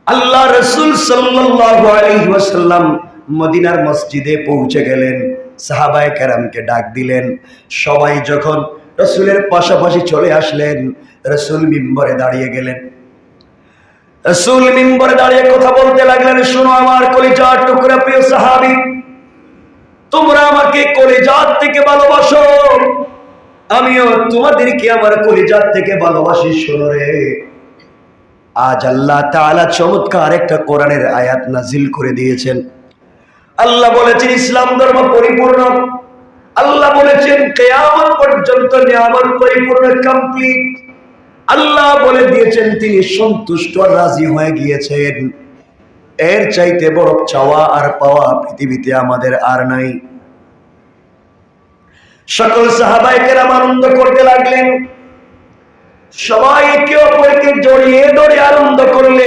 আল্লাহ রাসূল সাল্লাল্লাহু আলাইহি ওয়াসাল্লাম মদিনার মসজিদে পৌঁছে গেলেন, সাহাবায়ে কেরামকে ডাক দিলেন। সবাই যখন রাসূলের পাশাপাশি চলে আসলেন, রাসূল মিম্বরে দাঁড়িয়ে গেলেন। রাসূল মিম্বরে দাঁড়িয়ে কথা বলতে লাগলেন, শোনো আমার কলিজার টুকরা প্রিয় সাহাবী, তোমরা আমাকে কলিজার থেকে ভালোবাসো, আমিও তোমাদেরকে আমার কলিজার থেকে ভালোবাসি। শোনো রে, আজ আল্লাহ তাআলা চমৎকার একটা কোরআনের আয়াত নাজিল করে দিয়েছেন। আল্লাহ বলেছেন ইসলাম ধর্ম পরিপূর্ণ। আল্লাহ বলেছেন কিয়ামত পর্যন্ত নিয়ামত পরিপূর্ণ, কমপ্লিট। আল্লাহ বলে দিয়েছেন তিনি সন্তুষ্ট রাজি হয়ে গিয়েছেন। এর চাইতে বড় চাওয়া আর পাওয়া পৃথিবীতে আমাদের আর নাই। সকল সাহাবায়ে কেরাম আনন্দ করতে লাগলেন, সবাই একে অপরকে জড়িয়ে ধরে আনন্দ করলেন।